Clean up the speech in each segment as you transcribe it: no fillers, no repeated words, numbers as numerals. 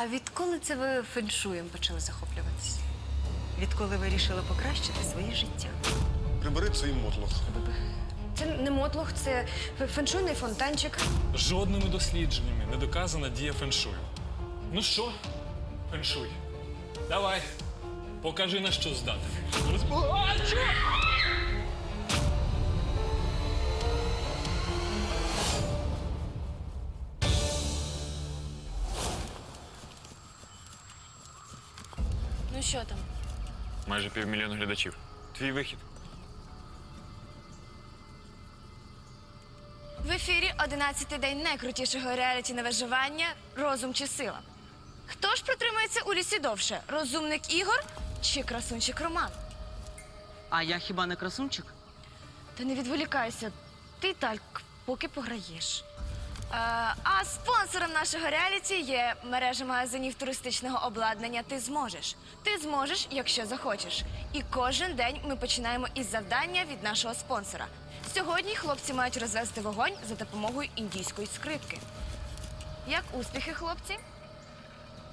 А відколи це ви феншуєм почали захоплюватись? Відколи вирішила покращити своє життя. Прибери цей мотлох. Це не мотлох, це феншуйний фонтанчик. Жодними дослідженнями не доказана дія феншую. Ну що, феншуй, давай, покажи, на що здатен. Ну що там? Майже 500 000 глядачів. Твій вихід. В ефірі 11-й день найкрутішого реаліті на виживання «Розум чи сила». Хто ж протримається у лісі довше? Розумник Ігор чи красунчик Роман? А я хіба не красунчик? Та не відволікайся, ти так поки пограєш. А спонсором нашого реаліті є мережа магазинів туристичного обладнання «Ти зможеш». Ти зможеш, якщо захочеш. І кожен день ми починаємо із завдання від нашого спонсора. Сьогодні хлопці мають розвести вогонь за допомогою індійської скрипки. Як успіхи, хлопці?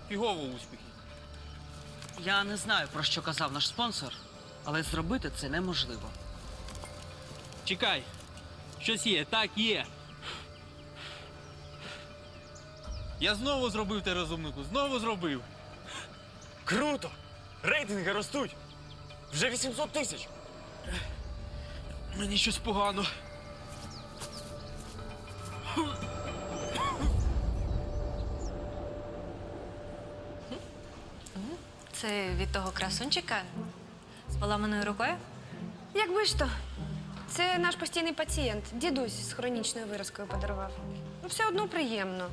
Фігово успіхи. Я не знаю, про що казав наш спонсор, але зробити це неможливо. Чекай. Щось є, так, є. Я знову зробив те розумнику, знову зробив. Круто! Рейтинги ростуть! Вже 800 000! Мені щось погано. Це від того красунчика з поламаною рукою? Якби ж то. Це наш постійний пацієнт. Дідусь з хронічною виразкою подарував. Ну, все одно приємно.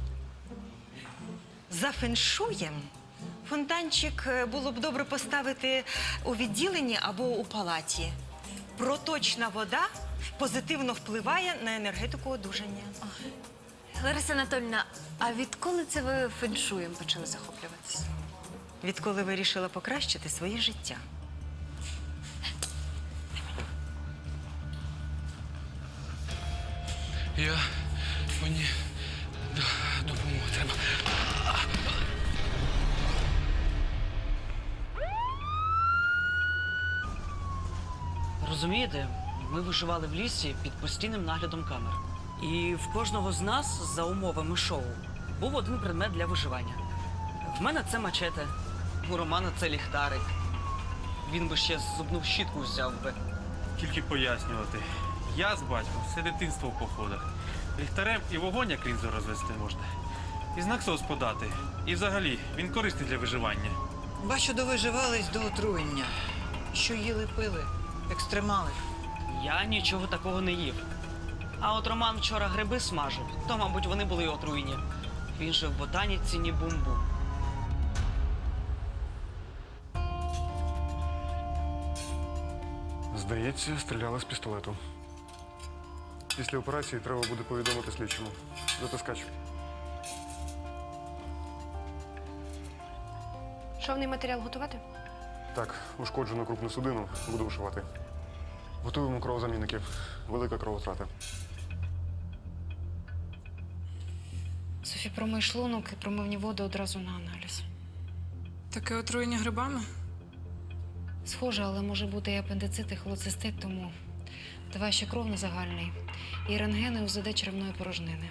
За феншуєм фонтанчик було б добре поставити у відділенні або у палаті. Проточна вода позитивно впливає на енергетику одужання. Лариса Анатольовна, а відколи це ви феншуєм почали захоплюватись? Відколи вирішила покращити своє життя. Мені допомога треба. Розумієте, ми виживали в лісі під постійним наглядом камер. І в кожного з нас, за умовами шоу, був один предмет для виживання. В мене це мачете, у Романа це ліхтарик. Він би ще зубну щітку взяв би. Тільки пояснювати. Я з батьком все дитинство в походах. Ліхтарем і вогонь як лінзу розвести можна. І знаксос подати. І взагалі, він корисний для виживання. Бачу, довиживались до отруєння. Що їли, пили, екстремали. Я нічого такого не їв. А от Роман вчора гриби смажив, то, мабуть, вони були й отруєні. Він же в ботаніці ні бум-бум. Здається, стріляли з пістолету. Після операції треба буде повідомити слідчому. Затискач. Шовний матеріал готувати? Так, ушкоджену крупну судину буду вишивати. Готуємо кровозамінників. Велика кровотрата. Софі, промий шлунок і промивні води одразу на аналіз. Таке отруєння грибами? Схоже, але може бути і апендицит, і холецистит, тому давай ще кров на загальний. І рентгени УЗД черевної порожнини.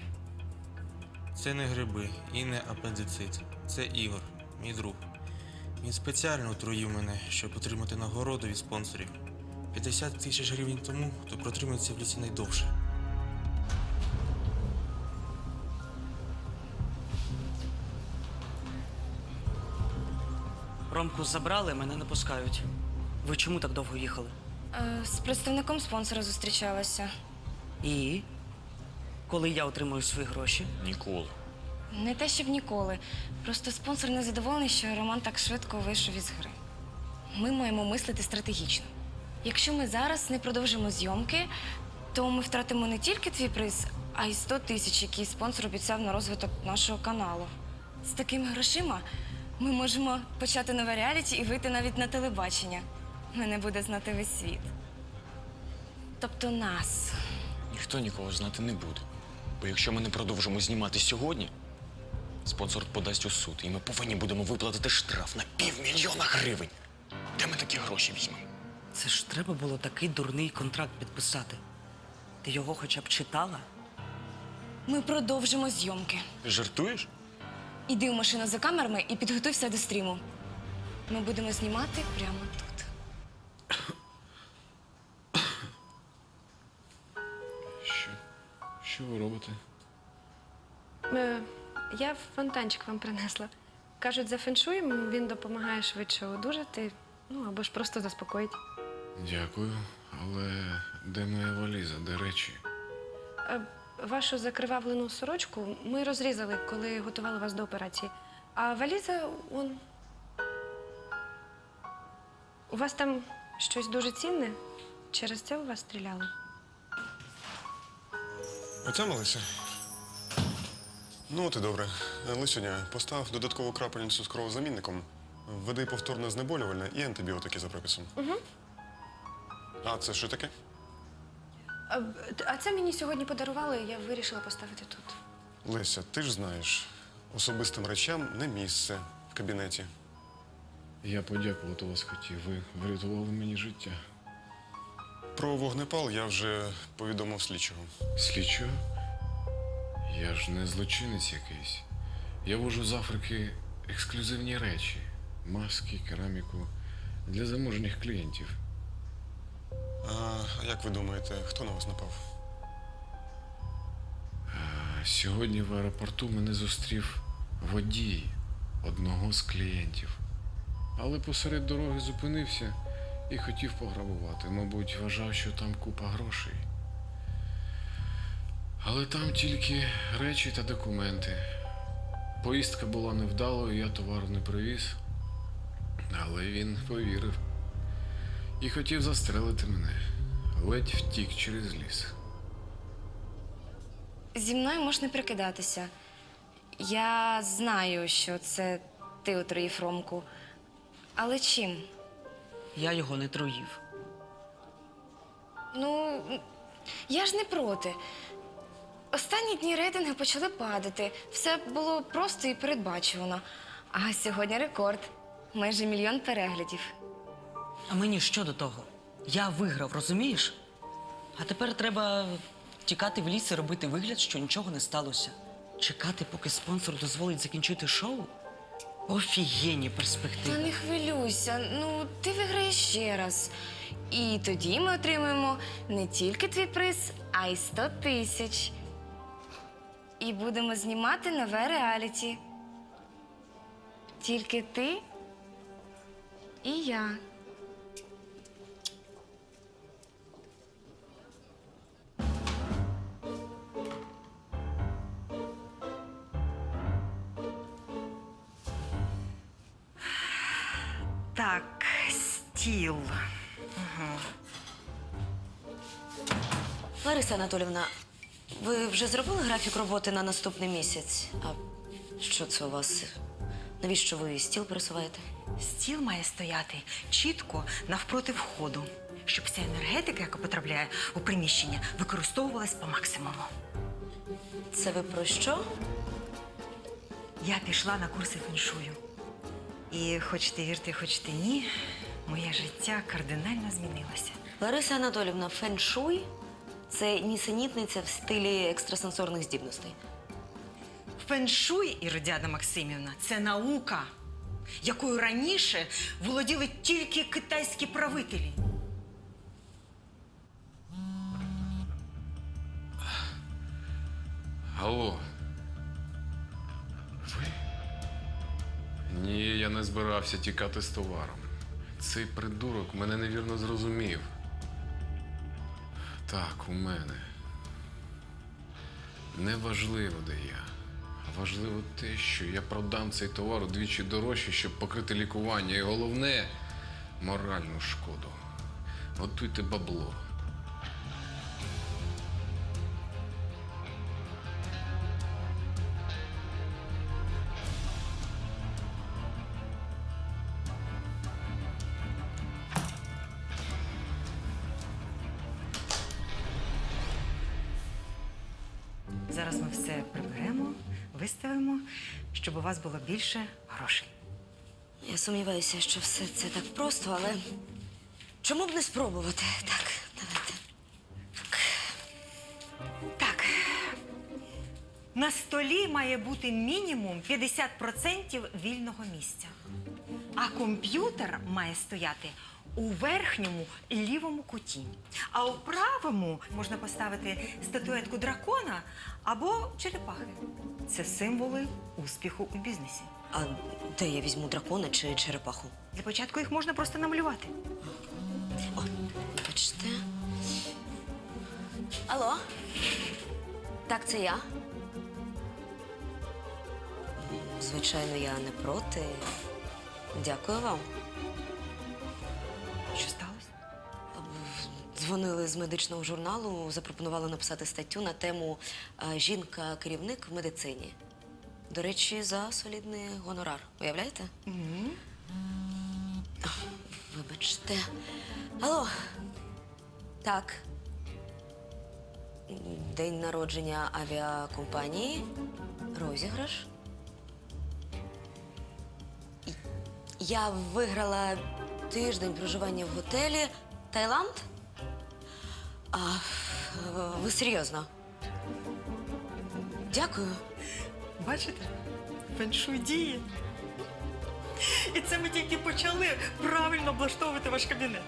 Це не гриби і не апендицит. Це Ігор, мій друг. Він спеціально отруїв мене, щоб отримати нагороду від спонсорів. 50 000 гривень тому, хто протримується в лісі найдовше. Ромку забрали, мене не пускають. Ви чому так довго їхали? З представником спонсора зустрічалася. І? Коли я отримую свої гроші? Ніколи. Не те, щоб ніколи. Просто спонсор не задоволений, що Роман так швидко вийшов із гри. Ми маємо мислити стратегічно. Якщо ми зараз не продовжимо зйомки, то ми втратимо не тільки твій приз, а й 100 000, які спонсор обіцяв на розвиток нашого каналу. З такими грошима ми можемо почати нове реаліті і вийти навіть на телебачення. Мене буде знати весь світ. Тобто нас. Ніхто нікого знати не буде. Бо якщо ми не продовжимо знімати сьогодні, Спонсор подасть у суд, і ми повинні будемо виплатити штраф на 500 000 гривень. Де ми такі гроші візьмемо? Це ж треба було такий дурний контракт підписати. Ти його хоча б читала? Ми продовжимо зйомки. Ти жартуєш? Іди в машину за камерами і підготуй все до стріму. Ми будемо знімати прямо тут. Що ви робите? Я фонтанчик вам принесла. Кажуть, за феншуєм він допомагає швидше одужати, ну або ж просто заспокоїть. Дякую, але де моя валіза, де речі? Вашу закривавлену сорочку ми розрізали, коли готували вас до операції. А валіза, он. У вас там щось дуже цінне? Через це у вас стріляли? Оця Малися? Ну, от і добре. Лисюня, постав додаткову крапельницю з кровозамінником, введи повторне знеболювальне і антибіотики за приписом. Угу. А це що таке? А це мені сьогодні подарували, я вирішила поставити тут. Леся, ти ж знаєш, особистим речам не місце в кабінеті. Я подякувати вас хотів. Ви врятували мені життя. Про вогнепал я вже повідомив слідчого. Слідчого? Я ж не злочинець якийсь. Я вожу з Африки ексклюзивні речі. Маски, кераміку для заможних клієнтів. А як ви думаєте, хто на вас напав? Сьогодні в аеропорту мене зустрів водій одного з клієнтів. Але посеред дороги зупинився і хотів пограбувати. Мабуть, вважав, що там купа грошей. Але там тільки речі та документи. Поїздка була невдалою, я товару не привіз. Але він повірив. І хотів застрелити мене. Ледь втік через ліс. Зі мною можеш не прикидатися. Я знаю, що це ти отруїв Ромку. Але чим? Я його не труїв. Ну, я ж не проти. Останні дні рейтинги почали падати. Все було просто і передбачувано. А сьогодні рекорд. Майже 1 мільйон переглядів. А мені що до того? Я виграв, розумієш? А тепер треба тікати в ліс і робити вигляд, що нічого не сталося. Чекати, поки спонсор дозволить закінчити шоу? Офігенні Та перспективи. не хвилюйся, ну ти виграєш ще раз. І тоді ми отримаємо не тільки твій приз, а й 100 000. І будемо знімати нове реаліті. Тільки ти і я. Так, стіл. Лариса Анатоліївна, ви вже зробили графік роботи на наступний місяць? А що це у вас? Навіщо ви стіл пересуваєте? Стіл має стояти чітко навпроти входу, щоб вся енергетика, яка потрапляє у приміщення, використовувалась по максимуму. Це ви про що? Я пішла на курси феншую. І хочете вірте, хочете ні, моє життя кардинально змінилося. Лариса Анатоліївна, феншуй – це нісенітниця в стилі екстрасенсорних здібностей. Феншуй, Іродіада Максимівна, це наука, якою раніше володіли тільки китайські правителі. Алло. Ви? Ні, я не збирався тікати з товаром. Цей придурок мене невірно зрозумів. Так, у мене. Неважливо, де я. А важливо те, що я продам цей товар удвічі дорожче, щоб покрити лікування. І головне – моральну шкоду. Готуйте бабло. Зараз ми все приберемо, виставимо, щоб у вас було більше грошей. Я сумніваюся, що все це так просто, але чому б не спробувати? Так, давайте. Так. На столі має бути мінімум 50% вільного місця. А комп'ютер має стояти у верхньому лівому куті. А у правому можна поставити статуетку дракона або черепахи. Це символи успіху у бізнесі. А де я візьму дракона чи черепаху? Для початку їх можна просто намалювати. О, бачите. Алло? Так, це я. Звичайно, я не проти. Дякую вам. Що сталося? Дзвонили з медичного журналу, запропонували написати статтю на тему «Жінка-керівник в медицині». До речі, за солідний гонорар. Уявляєте? Вибачте. Алло. Так. День народження авіакомпанії. Розіграш. Я виграла тиждень проживання в готелі. Таїланд? А, ви серйозно? Дякую. Бачите? Феншуй діє. І це ми тільки почали правильно облаштовувати ваш кабінет.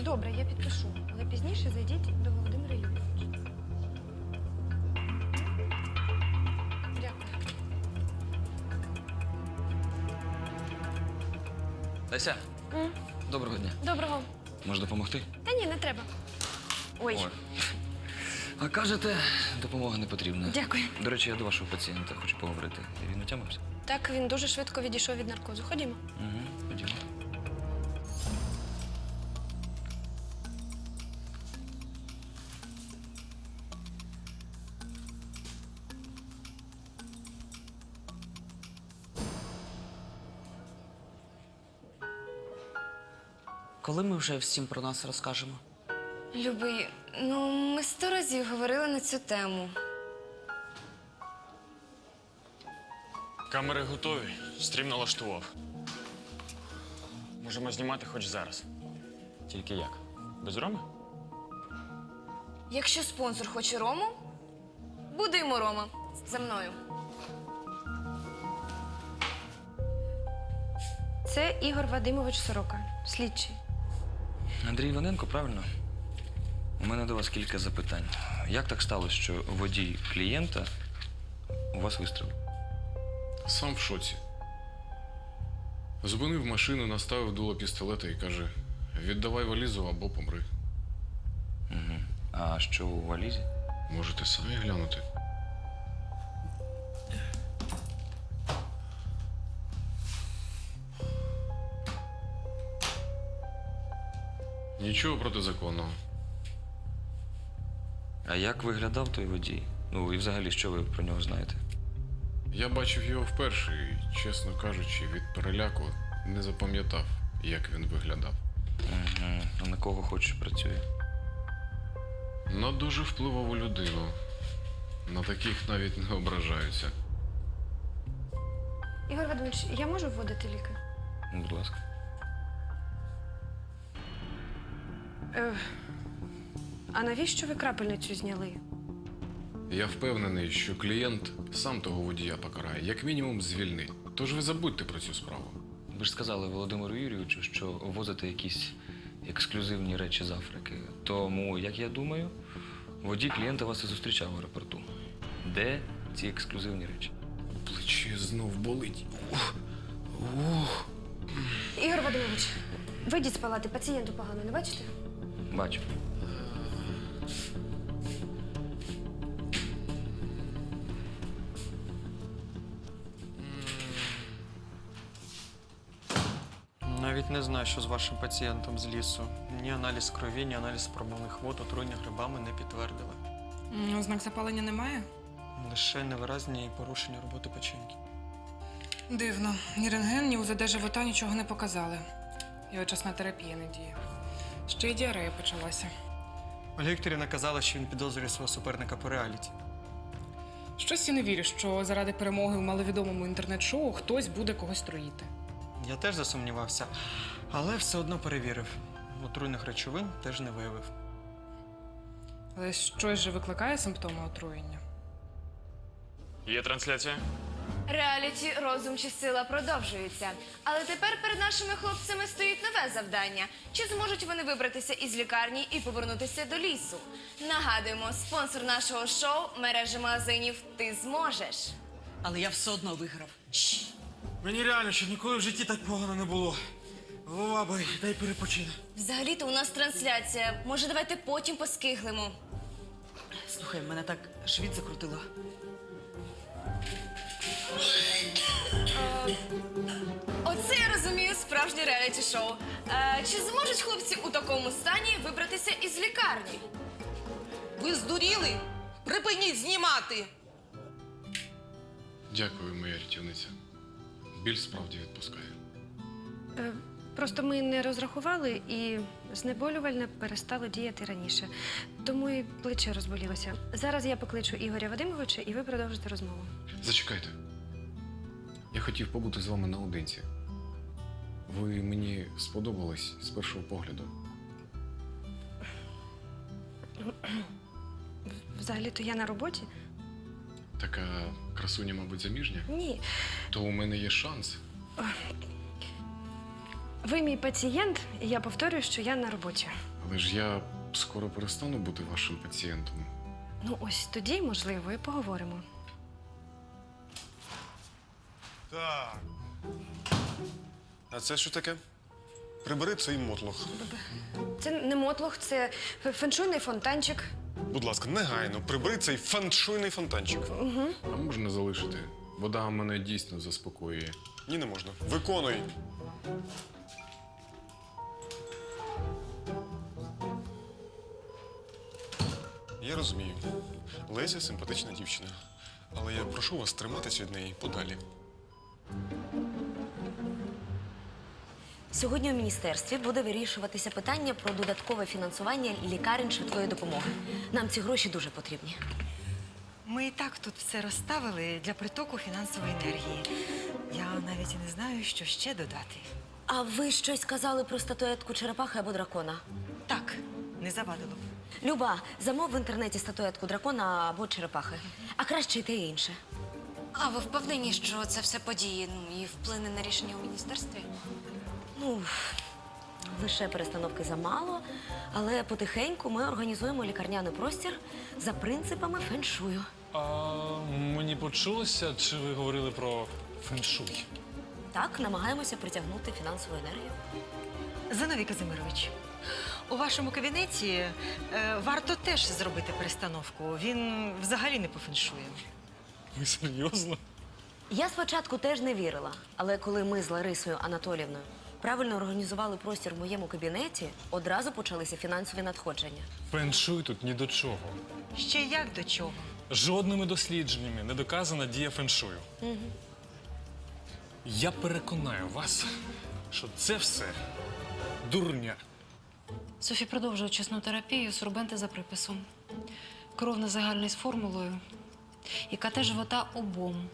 Добре, я підпишу, але пізніше зайдіть до Володимира Юрійовича. Дякую. Леся, доброго дня. Доброго. Може допомогти? Та ні, не треба. Ой. А кажете, допомога не потрібна. Дякую. До речі, я до вашого пацієнта хочу поговорити. Він отямився? Так, він дуже швидко відійшов від наркозу. Ходімо. Угу, ходімо. Коли ми вже всім про нас розкажемо? Любий, ну ми 100 разів говорили на цю тему. Камери готові. Стрім налаштував. Можемо знімати хоч зараз. Тільки як? Без Роми? Якщо спонсор хоче Рому, буде йому Рома. За мною. Це Ігор Вадимович Сорока, слідчий. Андрій Іваненко, правильно? У мене до вас кілька запитань. Як так сталося, що водій клієнта у вас вистрілив? Сам в шоці. Зупинив машину, наставив дуло пістолета і каже: віддавай валізу або помри. Угу. А що у валізі? Можете самі глянути. Нічого протизаконного. А як виглядав той водій? Ну і взагалі, що ви про нього знаєте? Я бачив його вперше і, чесно кажучи, від переляку не запам'ятав, як він виглядав. Угу. А на кого хочеш працює? На дуже впливову людину. На таких навіть не ображаються. Ігор Вадимович, я можу вводити ліки? Будь ласка. А навіщо ви крапельницю зняли? Я впевнений, що клієнт сам того водія покарає, як мінімум звільнить. Тож ви забудьте про цю справу. Ви ж сказали Володимиру Юрійовичу, що возите якісь ексклюзивні речі з Африки. Тому, як я думаю, водій клієнта вас і зустрічав в аеропорту. Де ці ексклюзивні речі? Плече знов болить. Ігор Вадимович, вийдіть з палати, пацієнту погано, не бачите? Бачу. Навіть не знаю, що з вашим пацієнтом з лісу. Ні аналіз крові, ні аналіз промовних вод отруєння грибами не підтвердили. Ознак запалення немає? Лише невиразні порушення роботи печінки. Дивно. Ні рентген, ні УЗД живота нічого не показали. І очисна терапія не діє. Ще й діарея почалася. Ольга Вікторівна казала, що він підозрює свого суперника по реаліті. Щось я не вірю, що заради перемоги в маловідомому інтернет-шоу хтось буде когось труїти. Я теж засумнівався, але все одно перевірив. Отруйних речовин теж не виявив. Але щось же викликає симптоми отруєння. Є трансляція? Реаліті «Розум чи сила» продовжується. Але тепер перед нашими хлопцями стоїть нове завдання. Чи зможуть вони вибратися із лікарні і повернутися до лісу? Нагадуємо, спонсор нашого шоу – мережа магазинів «Ти зможеш». Але я все одно виграв. Мені реально, що ніколи в житті так погано не було. Голова болить, дай перепочину. Взагалі-то у нас трансляція. Може, давайте потім поскиглимо. Слухай, мене так живіт закрутило. Оце я розумію справжнє реаліті-шоу. Чи зможуть хлопці у такому стані вибратися із лікарні? Ви здуріли? Припиніть знімати! Дякую, моя рятівниця. Біль справді відпускає. Просто ми не розрахували і знеболювальне перестало діяти раніше. Тому і плече розболілося. Зараз я покличу Ігоря Вадимовича, і ви продовжите розмову. Зачекайте. Я хотів побути з вами наодинці. Ви мені сподобались з першого погляду. Взагалі-то я на роботі? Така красуня, мабуть, заміжня? Ні. То у мене є шанс. Ви мій пацієнт, і я повторюю, що я на роботі. Але ж я скоро перестану бути вашим пацієнтом. Ну ось тоді, можливо, і поговоримо. Так. А це що таке? Прибери цей мотлох. Це не мотлох, це феншуйний фонтанчик. Будь ласка, негайно прибери цей феншуйний фонтанчик. Угу. А можна залишити? Вода мене дійсно заспокоює. Ні, не можна. Виконуй. Я розумію. Леся симпатична дівчина. Але я прошу вас триматися від неї подалі. Сьогодні у міністерстві буде вирішуватися питання про додаткове фінансування лікарень швидкої допомоги. Нам ці гроші дуже потрібні. Ми і так тут все розставили для притоку фінансової енергії. Я навіть і не знаю, що ще додати. А ви щось казали про статуетку черепахи або дракона? Так, не завадило б. Люба, замов в інтернеті статуетку дракона або черепахи. А краще й те і інше. А ви впевнені, що це все події і вплине на рішення у міністерстві? Ну, лише перестановки замало, але потихеньку ми організуємо лікарняний простір за принципами феншую. А мені почулося, чи ви говорили про феншуй? Так, намагаємося притягнути фінансову енергію. Зиновій Казимирович, у вашому кабінеті варто теж зробити перестановку. Він взагалі не пофеншує. Ви серйозно? Я спочатку теж не вірила, але коли ми з Ларисою Анатоліївною правильно організували простір в моєму кабінеті, одразу почалися фінансові надходження. Феншуй тут ні до чого. Ще як до чого? Жодними дослідженнями не доказана дія феншую. Угу. Я переконаю вас, що це все дурня. Софі продовжує очисну терапію, сорбенти за приписом. Кров на загальний з формулою. І КТ живота обом.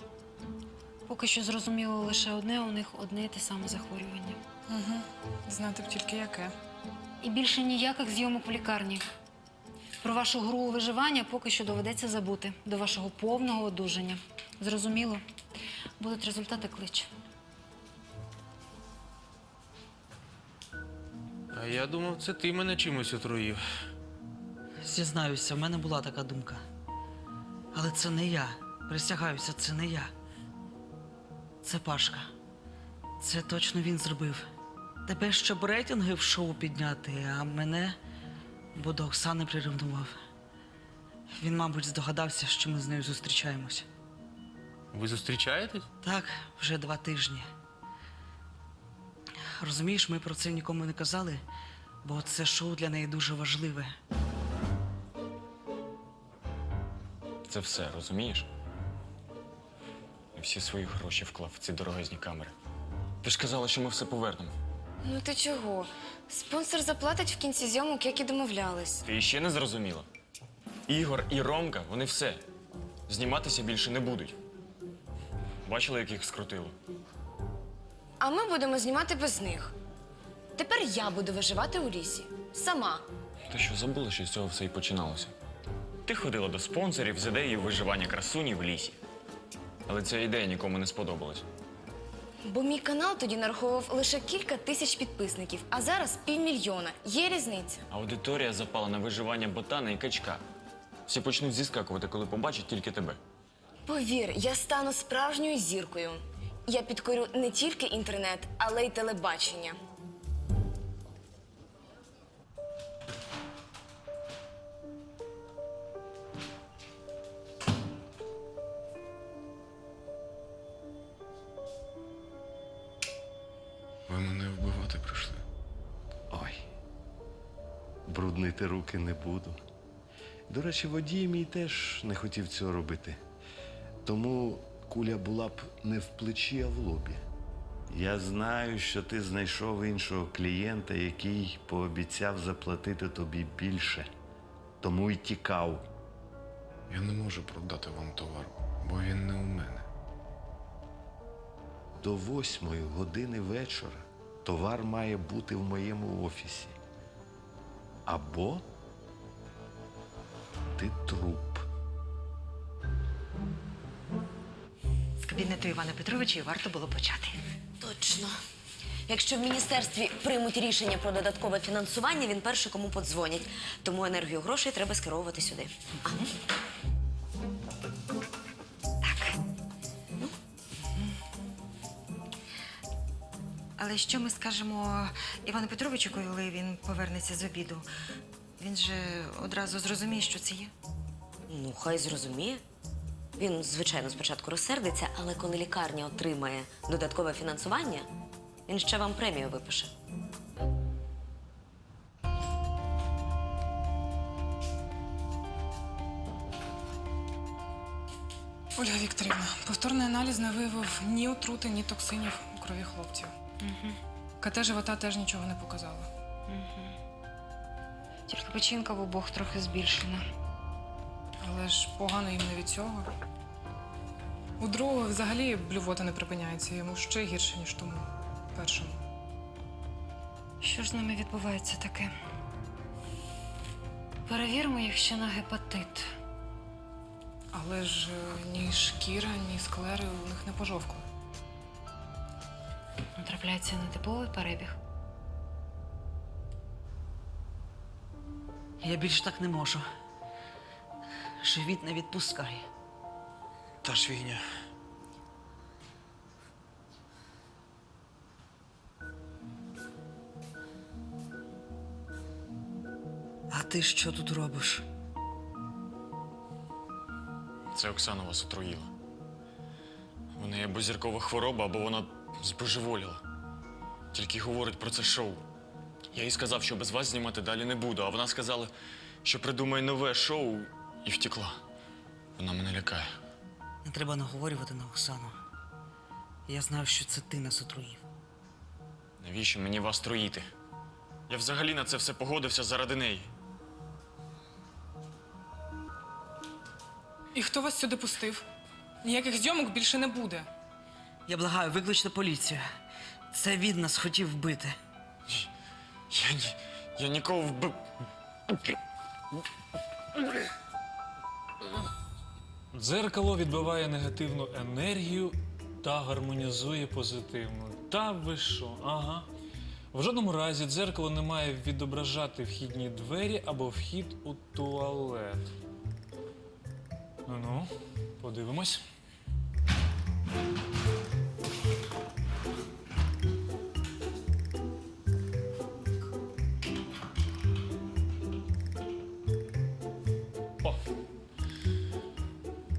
Поки що зрозуміло лише одне, у них одне і те саме захворювання. Угу. Знати б тільки яке. І більше ніяких зйомок в лікарні. Про вашу гру у виживання поки що доведеться забути. До вашого повного одужання. Зрозуміло? Будуть результати, клич. А я думав, це ти мене чимось отруїв. Зізнаюся, в мене була така думка. Але це не я. Присягаюся, це не я. Це Пашка. Це точно він зробив. Тебе, щоб рейтинги в шоу підняти, а мене, бо до Оксани приревнував. Він, мабуть, здогадався, що ми з нею зустрічаємось. Ви зустрічаєтесь? Так, вже 2 тижні. Розумієш, ми про це нікому не казали, бо це шоу для неї дуже важливе. Це все, розумієш? і всі свої гроші вклав в ці дорогезні камери. Ти ж казала, що ми все повернемо. Ну ти чого? Спонсор заплатить в кінці зйомок, як і домовлялись. Ти ще не зрозуміла? Ігор і Ромка, вони все. Зніматися більше не будуть. Бачила, як їх скрутило? А ми будемо знімати без них. Тепер я буду виживати у лісі. Сама. Ти що, забула, що з цього все і починалося? Ти ходила до спонсорів з ідеєю виживання красуні в лісі. Але ця ідея нікому не сподобалась. Бо мій канал тоді нараховував лише кілька тисяч підписників, а зараз 500 000. Є різниця. Аудиторія запала на виживання ботана і качка. Всі почнуть зіскакувати, коли побачать тільки тебе. Повір, я стану справжньою зіркою. Я підкорю не тільки інтернет, але й телебачення. Ви мене вбивати прийшли. Ой, бруднити руки не буду. До речі, водій мій теж не хотів цього робити. Тому куля була б не в плечі, а в лобі. Я знаю, що ти знайшов іншого клієнта, який пообіцяв заплатити тобі більше. Тому й тікав. Я не можу продати вам товар, бо він не у мене. До 8 години вечора товар має бути в моєму офісі. Або ти труп. З кабінету Івана Петровича і варто було почати. Точно. Якщо в міністерстві приймуть рішення про додаткове фінансування, він перший, кому подзвонять. Тому енергію грошей треба скеровувати сюди. А? Але що ми скажемо Івану Петровичу, коли він повернеться з обіду? Він же одразу зрозуміє, що це є. Ну, хай зрозуміє. Він, звичайно, спочатку розсердиться, але коли лікарня отримає додаткове фінансування, він ще вам премію випише. Ольга Вікторівна, повторний аналіз не виявив ні отрути, ні токсинів у крові хлопців. КТ живота теж нічого не показало. Тільки печінка в обох трохи збільшена. Але ж погано їм не від цього. У другого взагалі блювота не припиняється, йому ще гірше, ніж тому першому. Що ж з ними відбувається таке? Перевіримо їх ще на гепатит. Але ж ні шкіра, ні склери у них не пожовкли. Трапляється нетиповий перебіг. Я більше так не можу. Живіт не відпускає. Та ж фігня. А ти що тут робиш? Це Оксана вас отруїла. У неї або зіркова хвороба, або вона збожеволіла. Тільки говорить про це шоу. Я їй сказав, що без вас знімати далі не буду, а вона сказала, що придумає нове шоу і втекла. Вона мене лякає. Не треба наговорювати на Оксану. Я знав, що це ти нас отруїв. Навіщо мені вас труїти? Я взагалі на це все погодився заради неї. І хто вас сюди пустив? Ніяких зйомок більше не буде. Я благаю, викличте поліцію. Це він нас хотів вбити. Я нікого вбив. Дзеркало відбиває негативну енергію та гармонізує позитивну. Та ви що? Ага. В жодному разі дзеркало не має відображати вхідні двері або вхід у туалет. Ну, подивимось. О!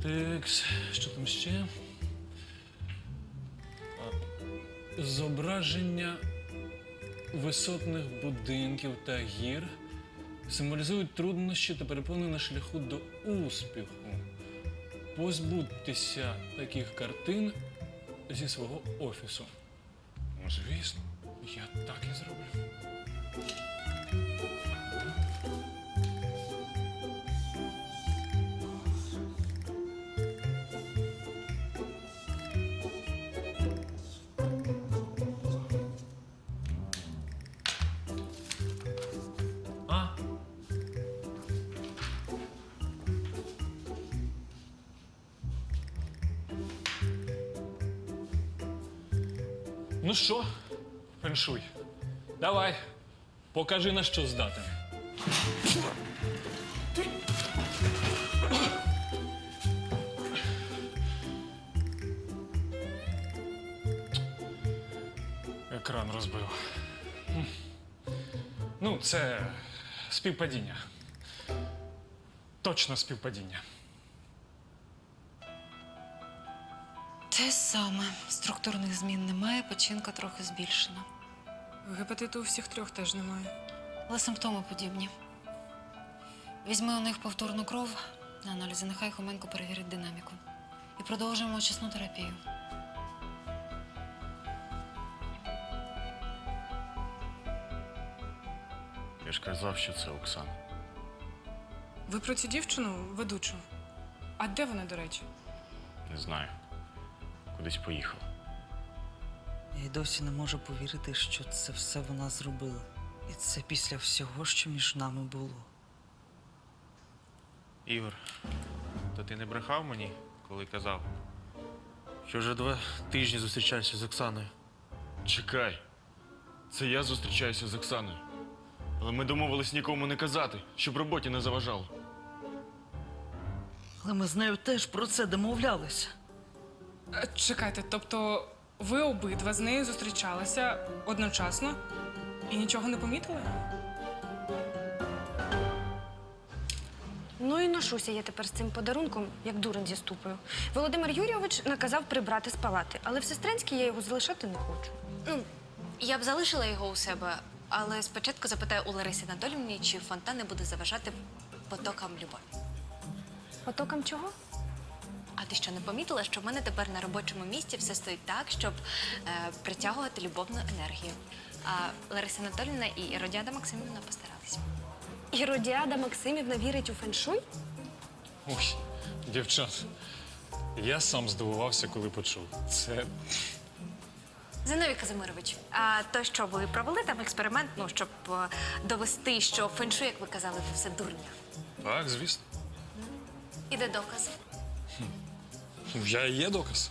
Текс, що там ще? Зображення висотних будинків та гір символізують труднощі та перепони на шляху до успіху. позбутися таких картин зі свого офісу. Ну, звісно, я так і зроблю. А? Ну що, феншуй, давай, покажи, на що здатен. Екран розбив. Ну, це співпадіння. Точно співпадіння. Те саме. Структурних змін немає, печінка трохи збільшена. Гепатиту у всіх трьох теж немає. Але симптоми подібні. Візьми у них повторну кров на аналізи, нехай Хоменко перевірить динаміку. І продовжуємо очисну терапію. Я ж казав, що це Оксана. Ви про цю дівчину, ведучу? А де вона, до речі? Не знаю. Кудись поїхала. Я й досі не можу повірити, що це все вона зробила. І це після всього, що між нами було. Ігор, то ти не брехав мені, коли казав, що вже 2 тижні зустрічаєшся з Оксаною? Чекай. Це я зустрічаюся з Оксаною. Але ми домовились нікому не казати, щоб роботі не заважало. Але ми з нею теж про це домовлялися. Чекайте, тобто ви обидва з нею зустрічалися одночасно і нічого не помітили? Ну і ношуся я тепер з цим подарунком, як дурень зі ступою. Володимир Юрійович наказав прибрати з палати, але в Сестринській я його залишати не хочу. Ну, я б залишила його у себе, але спочатку запитаю у Лариси Анатоліївни, чи фонтан не буде заважати потокам любові. Потокам чого? А ти що, не помітила, що в мене тепер на робочому місці все стоїть так, щоб притягувати любовну енергію? А Лариса Анатоліївна і Іродіада Максимівна постаралися. Іродіада Максимівна вірить у феншуй? Ой, дівчат, я сам здивувався, коли почув. Це Зиновій Казимирович, а то що, ви провели там експеримент, ну, щоб довести, що феншуй, як ви казали, це все дурня? так, звісно. І де докази? Я і є доказ.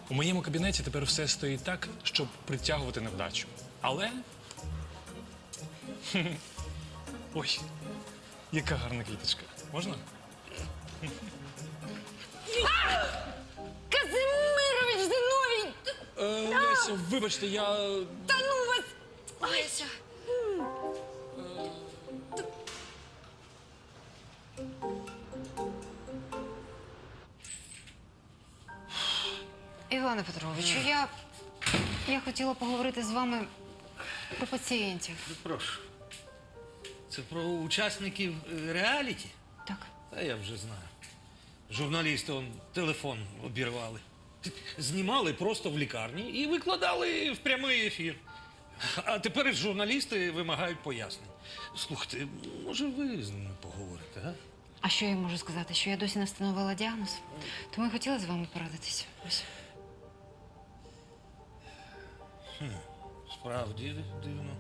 У моєму кабінеті тепер все стоїть так, щоб притягувати невдачу. Але. Ой, яка гарна квіточка. Можна? Казимирович, Зиновій! Леся, вибачте, я. Та ну вас! Леся. Іване Петровичу, я хотіла поговорити з вами про пацієнтів. Прошу. Це про учасників реаліті? Так. Та я вже знаю. Журналісти он телефон обірвали. Знімали просто в лікарні і викладали в прямий ефір. А тепер журналісти вимагають пояснень. Слухайте, може ви з ними поговорите, а? А що я можу сказати? Що я досі не встановила діагноз? Тому я хотіла з вами порадитись. Ось. Справді дивно.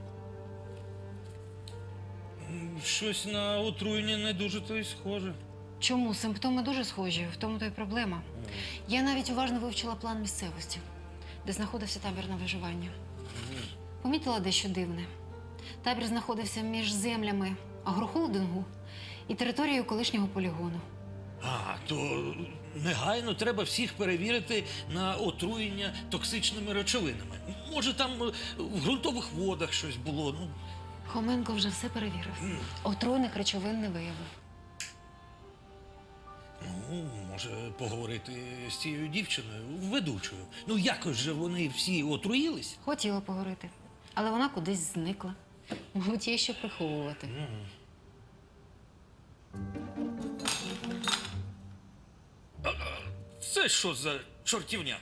Щось на отруєння не дуже то й схоже. Чому? Симптоми дуже схожі, в тому то й проблема. Я навіть уважно вивчила план місцевості, де знаходився табір на виживання. Помітила дещо дивне. Табір знаходився між землями агрохолдингу і територією колишнього полігону. А, то негайно треба всіх перевірити на отруєння токсичними речовинами. Може, там в ґрунтових водах щось було. Ну. Хоменко вже все перевірив. Отруйних речовин не виявив. Ну, може, поговорити з цією дівчиною, ведучою. Ну, якось же вони всі отруїлись. Хотіла поговорити, але вона кудись зникла. Мабуть, є що приховувати. це що за чортівня?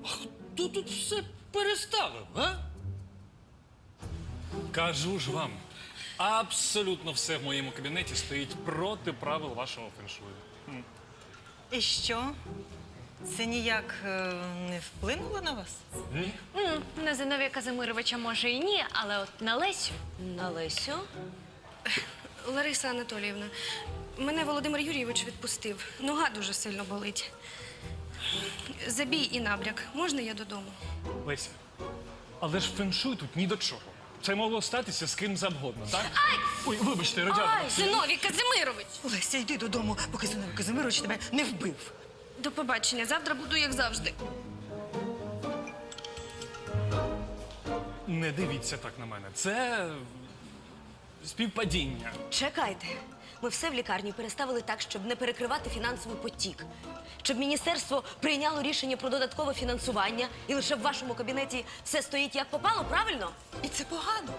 А хто тут все переставив, а? Кажу ж вам, абсолютно все в моєму кабінеті стоїть проти правил вашого феншую. І що? Це ніяк не вплинуло на вас? Ні. На Зиновія Казимировича може і ні, але от на Лесю. На Лесю? Лариса Анатоліївна, мене Володимир Юрійович відпустив. Нога дуже сильно болить. Забій і набряк. Можна я додому? Леся, але ж феншуй тут ні до чого. Це могло статися з ким завгодно, так? Ой, вибачте, Родіана. Зиновій Казимирович! Леся, йди додому, поки Зиновій Казимирович тебе не вбив. До побачення. Завтра буду, як завжди. Не дивіться так на мене. Це співпадіння. Чекайте. Ми все в лікарні переставили так, щоб не перекривати фінансовий потік. Щоб міністерство прийняло рішення про додаткове фінансування, і лише в вашому кабінеті все стоїть як попало, правильно? І це погано,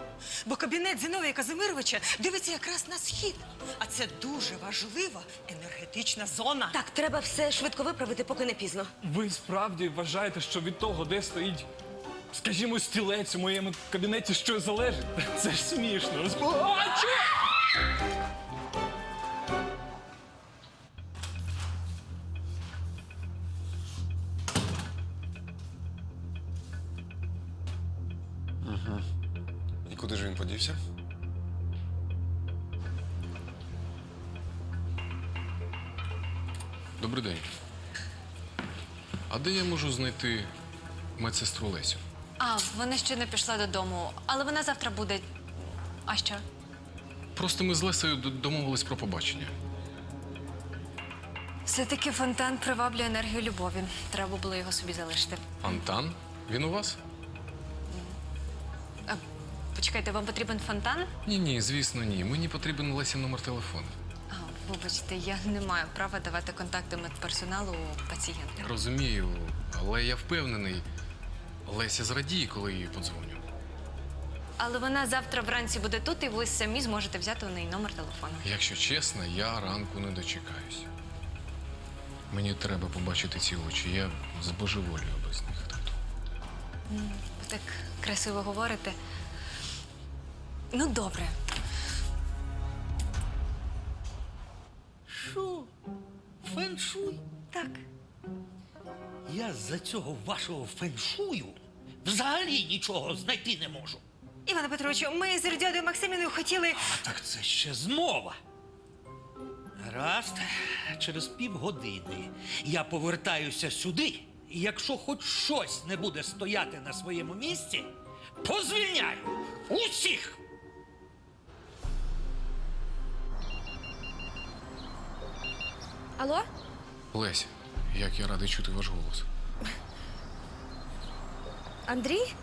бо кабінет Зиновія Казимировича дивиться якраз на схід. А це дуже важлива енергетична зона. Так, треба все швидко виправити, поки не пізно. Ви справді вважаєте, що від того, де стоїть, скажімо, стілець у моєму кабінеті, щось залежить? Це ж смішно. А, чо? Угу. І куди ж він подівся? Добрий день. А де я можу знайти медсестру Лесю? А, вона ще не пішла додому, але вона завтра буде. А що? Просто ми з Лесею домовились про побачення. Все-таки фонтан приваблює енергію любові. Треба було його собі залишити. Антан? Він у вас? А, почекайте, вам потрібен фонтан? Ні, звісно, ні. Мені потрібен Лесі номер телефону. А, вибачте, я не маю права давати контакти медперсоналу пацієнта. Розумію, але я впевнений, Леся зрадіє, коли їй подзвоню. Але вона завтра вранці буде тут, і ви самі зможете взяти у неї номер телефону. Якщо чесно, я ранку не дочекаюсь. Мені треба побачити ці очі. Я збожеволюю без них, тату. Ви так красиво говорите. Ну, добре. Що? Феншуй? Так. Я з-за цього вашого феншую взагалі нічого знайти не можу. Іване Петровичу, ми з Родіадою Максимівною хотіли. А так це ще змова. Гаразд, через півгодини я повертаюся сюди, і якщо хоч щось не буде стояти на своєму місці, позвільняю усіх. Алло? Леся, як я радий чути ваш голос. Андрій?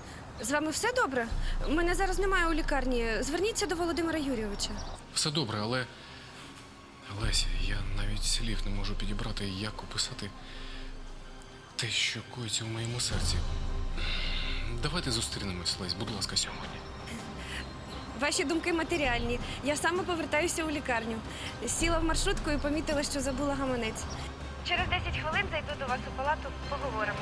З вами все добре? Мене зараз немає у лікарні. Зверніться до Володимира Юрійовича. Все добре, але. Леся, я навіть слів не можу підібрати, як описати те, що коїться в моєму серці. Давайте зустрінемось, Лесь, будь ласка, сьогодні. Ваші думки матеріальні. Я саме повертаюся у лікарню. Сіла в маршрутку і помітила, що забула гаманець. Через 10 хвилин зайду до вас у палату, поговоримо.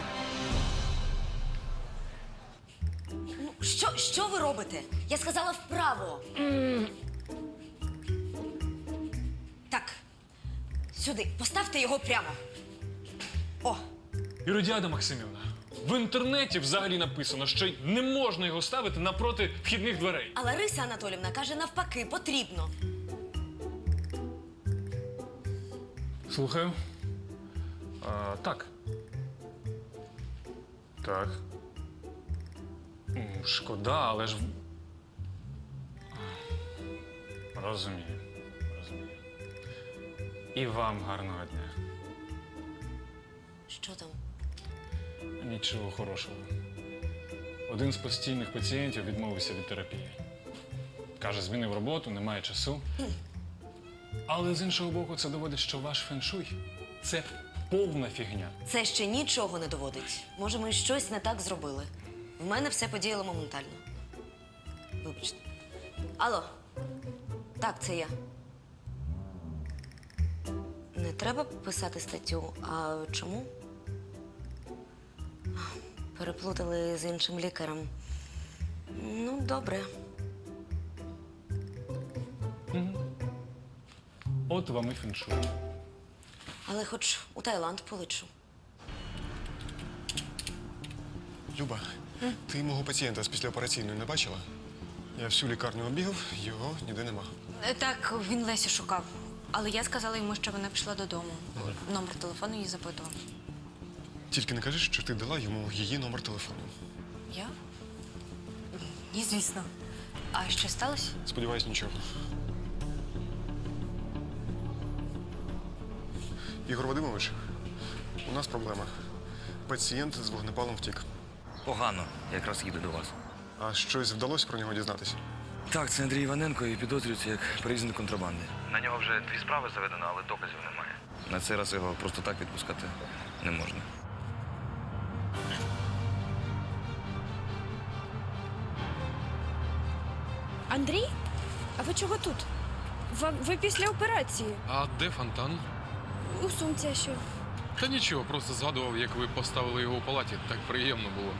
Ну, що ви робите? Я сказала вправо. Так, сюди. Поставте його прямо. О, Іродіада Максимівна, в інтернеті взагалі написано, що не можна його ставити напроти вхідних дверей. а Лариса Анатоліївна каже навпаки, потрібно. Слухаю. Так. Так. Шкода, але ж. Розумію. І вам гарного дня. Що там? Нічого хорошого. Один з постійних пацієнтів відмовився від терапії. Каже, змінив роботу, немає часу. Але з іншого боку, це доводить, що ваш феншуй – це повна фігня. Це ще нічого не доводить. Може, ми щось не так зробили. В мене все подіяло моментально. Вибачте. Алло. Так, це я. Не треба писати статтю. А чому? Переплутали з іншим лікарем. Ну, добре. От вам і фіншуй. Але хоч у Таїланд полечу. Люба, ти мого пацієнта з післяопераційної не бачила? Я всю лікарню обігав, його ніде нема. Так, він Лесі шукав. Але я сказала йому, що вона пішла додому. Номер телефону їй запитував. Тільки не кажи, що ти дала йому її номер телефону. Я? Ні, звісно. А що сталося? Сподіваюсь, нічого. Ігор Вадимович, у нас проблема. Пацієнт з вогнепалом втік. Погано, якраз їду до вас. А щось вдалося про нього дізнатися? Так, це Андрій Іваненко і підозрюється як перевізник контрабанди. На нього вже 2 справи заведено, але доказів немає. На цей раз його просто так відпускати не можна. Андрій? А ви чого тут? Ви після операції. А де фонтан? У сумці, а що? Та нічого, просто згадував, як ви поставили його у палаті. Так приємно було.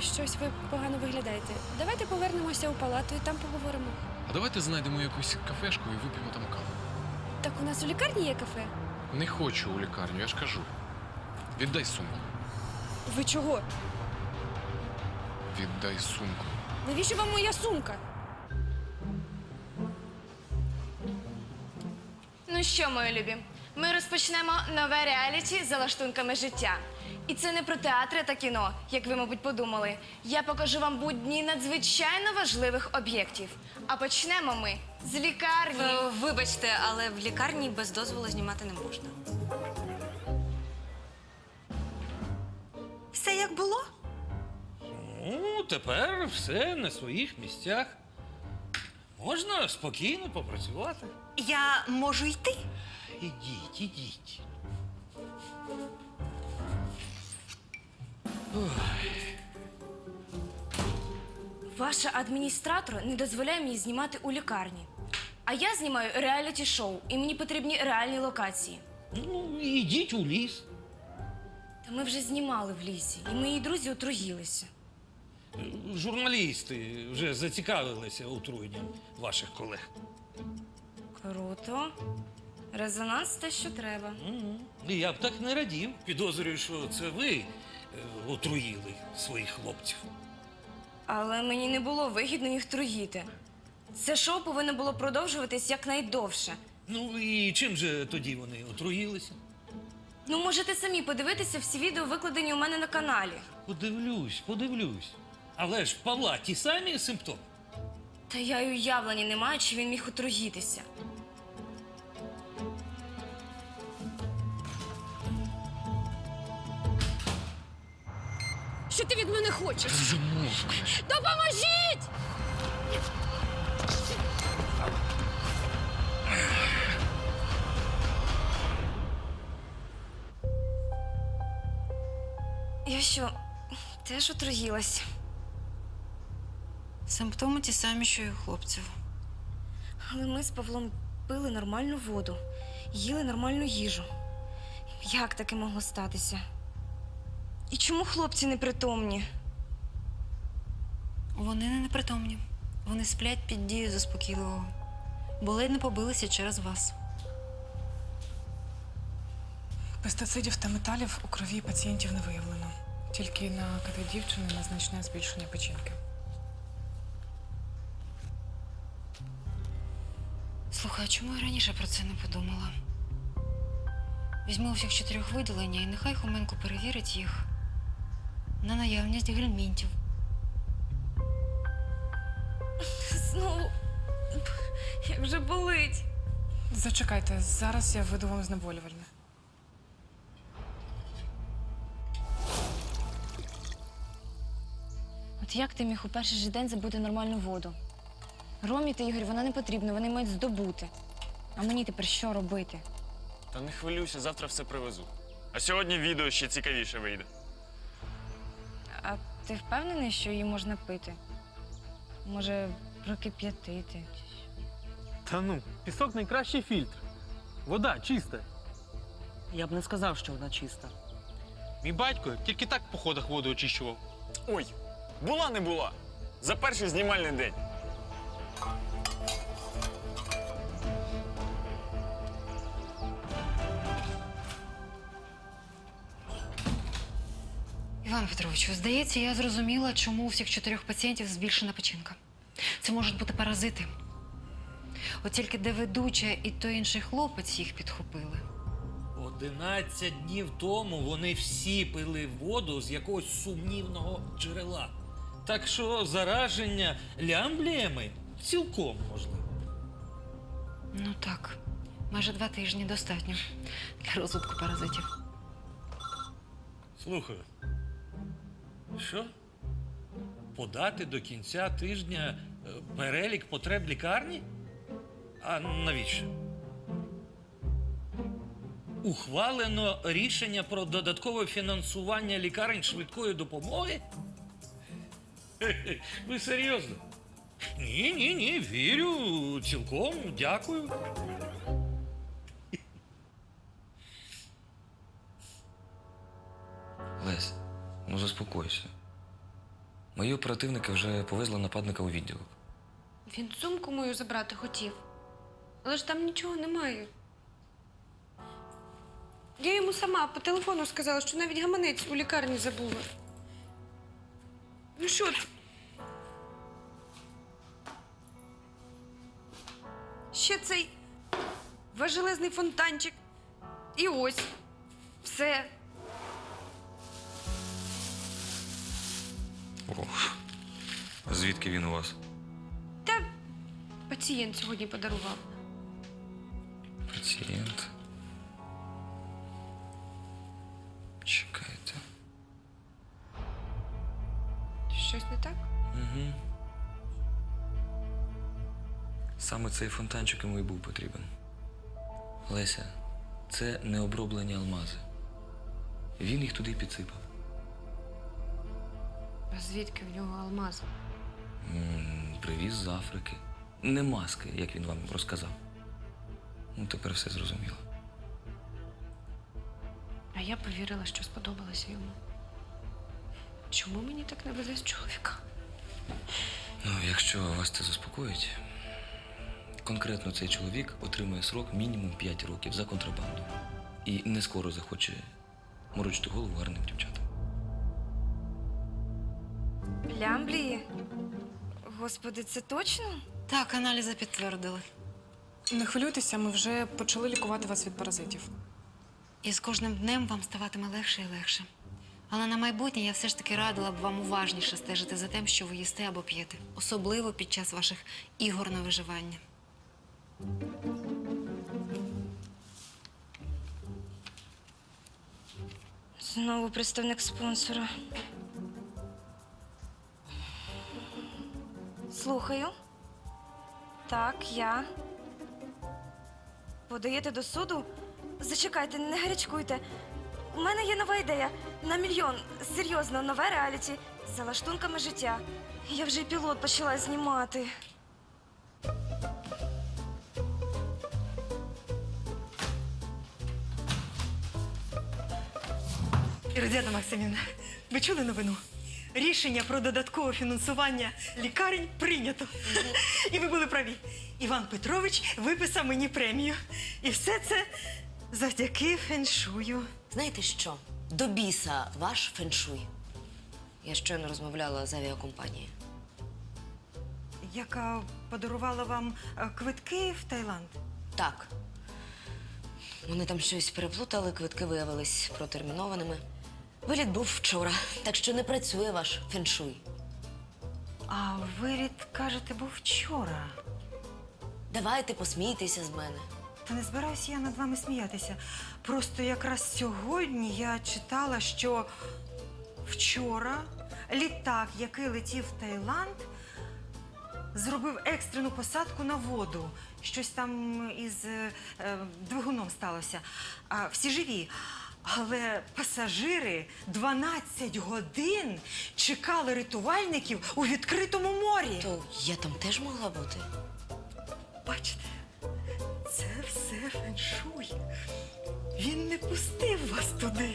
Щось ви погано виглядаєте. Давайте повернемося у палату і там поговоримо. А давайте знайдемо якусь кафешку і вип'ємо там каву. Так у нас у лікарні є кафе? Не хочу у лікарню, я ж кажу. Віддай сумку. Ви чого? Віддай сумку. Навіщо вам моя сумка? Ну що, мої любі, ми розпочнемо нове реаліті за лаштунками життя. І це не про театри та кіно, як ви, мабуть, подумали. Я покажу вам будні надзвичайно важливих об'єктів. А почнемо ми з лікарні. Вибачте, але в лікарні без дозволу знімати не можна. Все як було? Ну, тепер все на своїх місцях. Можна спокійно попрацювати. Я можу йти? Ідіть, ідіть. Ваша адміністратор не дозволяє мені знімати у лікарні. А я знімаю реаліті-шоу, і мені потрібні реальні локації. Ну, ідіть у ліс. Та ми вже знімали в лісі, і мої друзі отруїлися. Журналісти вже зацікавилися отруєнням ваших колег. Круто. Резонанс те, що треба. І я б так не радів. Підозрюю, що це ви отруїли своїх хлопців. Але мені не було вигідно їх труїти. Це шоу повинно було продовжуватись якнайдовше. Ну і чим же тоді вони отруїлися? Ну, можете самі подивитися всі відео, викладені у мене на каналі. Подивлюсь. Але ж в Павла ті самі симптоми. Та я й уявлення не маю, чи він міг отруїтися. Що ти від мене хочеш? Допоможіть! Я що, теж отруїлась? Симптоми ті самі, що і у хлопців. Але ми з Павлом пили нормальну воду, їли нормальну їжу. Як таке могло статися? І чому хлопці непритомні? Вони не непритомні. Вони сплять під дією заспокійливого. Бо ледь не побилися через вас. Пестицидів та металів у крові пацієнтів не виявлено. Тільки на КТ дівчини незначне збільшення печінки. Слухай, а чому я раніше про це не подумала? Візьму усіх 4 видалення і нехай Хоменко перевірить їх на наявність гельмінтів. Знову, як же болить. Зачекайте, зараз я введу вам знеболювальне. От як ти міг у перший же день забути нормальну воду? Ромі та Ігор, вона не потрібна, вони мають здобути. А мені тепер що робити? Та не хвилюйся, завтра все привезу. А сьогодні відео ще цікавіше вийде. А ти впевнений, що її можна пити? Може, прокип'ятити? Та ну, пісок найкращий фільтр. Вода чиста. Я б не сказав, що вона чиста. Мій батько тільки так по ходах воду очищував. Ой, була не була. За перший знімальний день. Іван Петровичу, здається, я зрозуміла, чому у всіх 4 пацієнтів збільшена печінка. Це можуть бути паразити. От тільки де ведуча і той інший хлопець їх підхопили. 11 днів тому вони всі пили воду з якогось сумнівного джерела. Так що зараження лямбліями цілком можливо. Ну так, майже 2 тижні достатньо для розвитку паразитів. Слухаю. Що? Подати до кінця тижня перелік потреб лікарні? А навіщо? Ухвалено рішення про додаткове фінансування лікарень швидкої допомоги? Хе-хе, ви серйозно? Ні, вірю, цілком, дякую. Лесь, ну заспокойся. Мої оперативники вже повезли нападника у відділок. Він сумку мою забрати хотів. Але ж там нічого немає. Я йому сама по телефону сказала, що навіть гаманець у лікарні забула. Ну що ти? Ще цей важелезний фонтанчик. І ось. Все. Ох, звідки він у вас? Та пацієнт сьогодні подарував. Пацієнт. Чекайте. Щось не так? Угу. Саме цей фонтанчик йому і був потрібен. Леся, це не оброблені алмази. Він їх туди підсипав. А звідки в нього алмаз? Привіз з Африки. Не маски, як він вам розказав. Ну, тепер все зрозуміло. А я повірила, що сподобалося йому. Чому мені так не везе з чоловіка? Ну, якщо вас це заспокоїть, конкретно цей чоловік отримує срок мінімум 5 років за контрабанду. І не скоро захоче морочити голову гарним дівчатам. Лямблії? Господи, це точно? Так, аналізи підтвердили. Не хвилюйтеся, ми вже почали лікувати вас від паразитів. І з кожним днем вам ставатиме легше і легше. Але на майбутнє я все ж таки радила б вам уважніше стежити за тим, що ви їсте або п'єте. Особливо під час ваших ігор на виживання. Знову представник спонсора. Слухаю. Так, я. Подаєте до суду? Зачекайте, не гарячкуйте. У мене є нова ідея. На 1 мільйон. Серйозно, нове реаліті. За лаштунками життя. Я вже й пілот почала знімати. Іродіана Максимівна, ви чули новину? Рішення про додаткове фінансування лікарень прийнято. І ви були праві. Іван Петрович виписав мені премію. І все це завдяки феншую. Знаєте що? До біса ваш феншуй. Я щойно розмовляла з авіакомпанією. Яка подарувала вам квитки в Таїланд? Так. Вони там щось переплутали, квитки виявились протермінованими. Виліт був вчора, так що не працює ваш феншуй. А виліт, кажете, був вчора. Давайте посмійтеся з мене. Та не збираюся я над вами сміятися. Просто якраз сьогодні я читала, що вчора літак, який летів в Таїланд, зробив екстрену посадку на воду. Щось там із двигуном сталося. Всі живі. Але пасажири 12 годин чекали рятувальників у відкритому морі. То я там теж могла бути? Бачите, це все феншуй. Він не пустив вас туди.